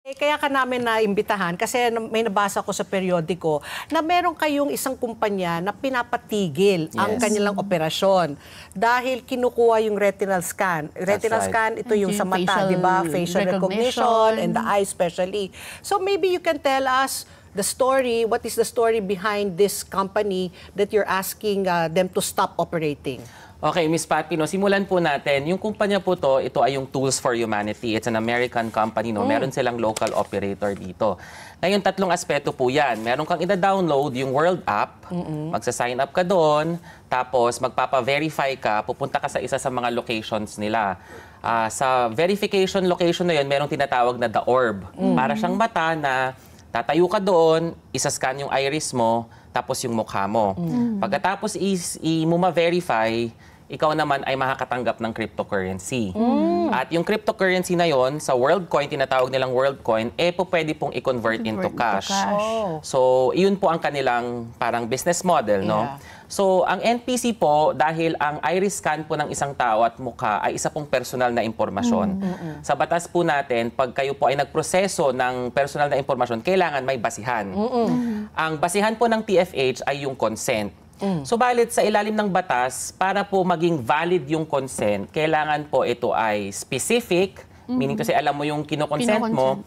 Kaya ka namin naimbitahan kasi may nabasa ko sa periodiko na meron kayong isang kumpanya na pinapatigil ang kanilang operasyon dahil kinukuha yung retinal scan. Retinal scan, ito yung sa mata, di ba? Facial recognition and the eye especially. So maybe you can tell us the story, what is the story behind this company that you're asking them to stop operating? Okay, Ms. Pat Pino, simulan po natin. Yung kumpanya po to, ito ay yung Tools for Humanity. It's an American company, no? Meron silang local operator dito. Ngayon, tatlong aspeto po yan. Meron kang ida-download yung World App, magsa-sign up ka doon, tapos magpapa-verify ka, pupunta ka sa isa sa mga locations nila. Sa verification location na yun, merong tinatawag na The Orb. Para siyang mata na tatayo ka doon, isa-scan yung iris mo, tapos yung mukha mo. Pagkatapos mo ma-verify, ikaw naman ay makakatanggap ng cryptocurrency. At yung cryptocurrency na yon sa WorldCoin, tinatawag nilang WorldCoin, pwede pong i-convert into cash. So, iyon po ang kanilang parang business model, no? So, ang NPC po, dahil ang iris scan po ng isang tao at mukha ay isa pong personal na impormasyon. Sa batas po natin, pag kayo po ay nagproseso ng personal na impormasyon, kailangan may basihan. Ang basihan po ng TFH ay yung consent. So, balit sa ilalim ng batas, para po maging valid yung consent, kailangan po ito ay specific, meaning to say, alam mo yung kinokonsent mo,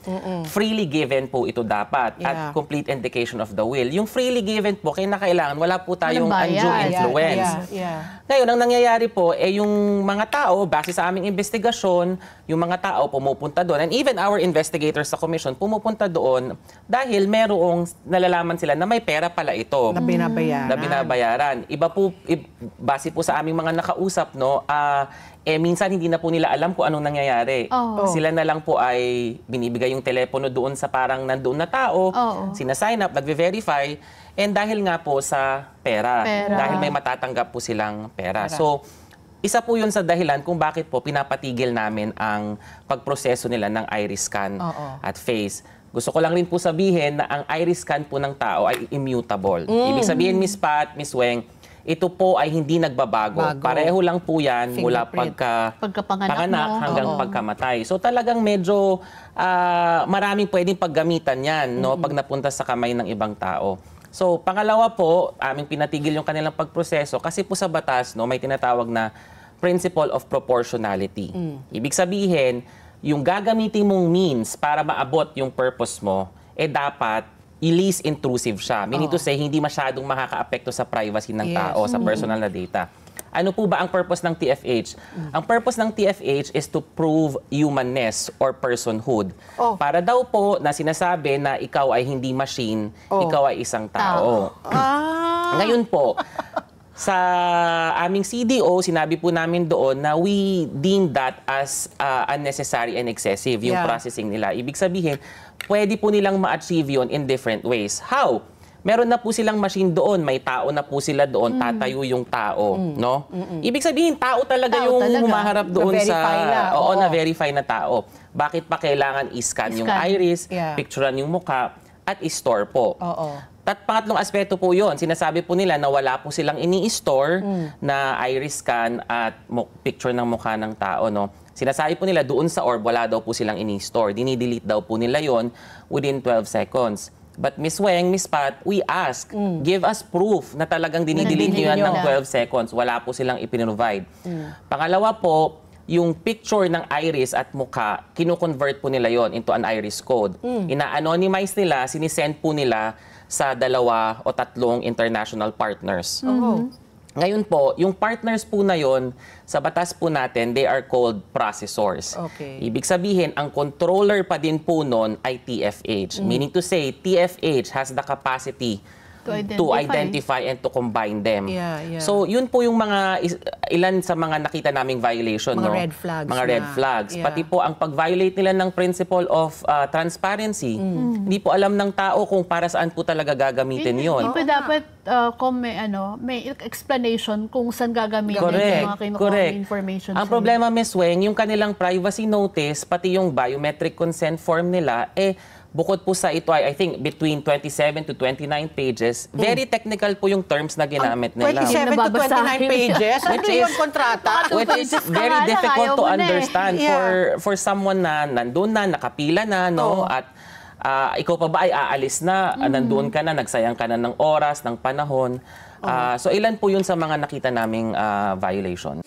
freely given po ito dapat at complete indication of the will. Yung freely given po, kailangan wala po tayong undue influence. Ngayon, ang nangyayari po, yung mga tao, base sa aming investigasyon, yung mga tao pumupunta doon, and even our investigators sa commission pumupunta doon dahil merong nalalaman sila na may pera pala ito. Na binabayaran. Na binabayaran. Iba po, base po sa aming mga nakausap, no, minsan hindi na po nila alam kung anong nangyayari. Sila na lang po ay binibigay yung telepono doon sa parang nandoon na tao, sinasign up, nagve-verify, and dahil nga po sa pera. Dahil may matatanggap po silang pera. So, isa po yun sa dahilan kung bakit po pinapatigil namin ang pagproseso nila ng iris scan at face. Gusto ko lang rin po sabihin na ang iris scan po ng tao ay immutable. Ibig sabihin, Miss Pat, Miss Weng, ito po ay hindi nagbabago. Pareho lang po yan mula pagkapanganak hanggang pagkamatay. So talagang medyo maraming pwedeng paggamitan yan, no, pag napunta sa kamay ng ibang tao. So pangalawa po, aming pinatigil yung kanilang pagproseso kasi po sa batas, no, may tinatawag na principle of proportionality. Ibig sabihin, yung gagamitin mong means para maabot yung purpose mo, dapat least intrusive siya. Meaning to say, hindi masyadong makaka-apekto sa privacy ng tao, sa personal na data. Ano po ba ang purpose ng TFH? Ang purpose ng TFH is to prove humanness or personhood. Para daw po na sinasabi na ikaw ay hindi machine, ikaw ay isang tao. Ngayon po, sa aming CDO, sinabi po namin doon na we deem that as unnecessary and excessive, yung processing nila. Ibig sabihin, pwede po nilang ma-achieve yun in different ways. How? Meron na po silang machine doon, may tao na po sila doon, tatayo yung tao, no? Ibig sabihin, tao talaga yung humaharap doon na-verify na tao. Bakit pa kailangan i-scan yung iris, picturean yung mukha, at i-store po? At pangatlong aspeto po yun, sinasabi po nila na wala po silang ini-store na iris scan at picture ng mukha ng tao, no? Sinasabi po nila doon sa orb, wala daw po silang ini-store. Dinidelete daw po nila yon within 12 seconds. But Miss Weng, Miss Pat, we ask, give us proof na talagang dinidelete nyo yan ng 12 seconds. Wala po silang ipinrovide. Pangalawa po, yung picture ng iris at mukha, kino-convert po nila yon into an iris code. Ina-anonymize nila, sinisend po nila sa 2 o 3 international partners. Ngayon po, yung partners po na yon, sa batas po natin, they are called processors. Ibig sabihin, ang controller pa din po nun ay TFH. Meaning to say, TFH has the capacity to identify and to combine them. So, yun po yung mga ilan sa mga nakita naming violation, mga no? red flags. Mga red flags. Pati po ang pag-violate nila ng principle of transparency. Hindi po alam ng tao kung para saan po talaga gagamitin yun. Hindi po dapat kung may explanation kung saan gagamitin yung mga kinukuha information. Ang problema, Ms. Weng, yung kanilang privacy notice, pati yung biometric consent form nila, bukod po sa ito ay I think between 27 to 29 pages, very technical po yung terms na ginamit nila. 27 to 29 pages? Ano yun, kontrata? Which is very difficult to understand for someone na nandun na, nakapila na, no? At ikaw pa ba ay aalis na, nandoon ka na, nagsayang ka na ng oras, ng panahon. So ilan po yun sa mga nakita naming violation.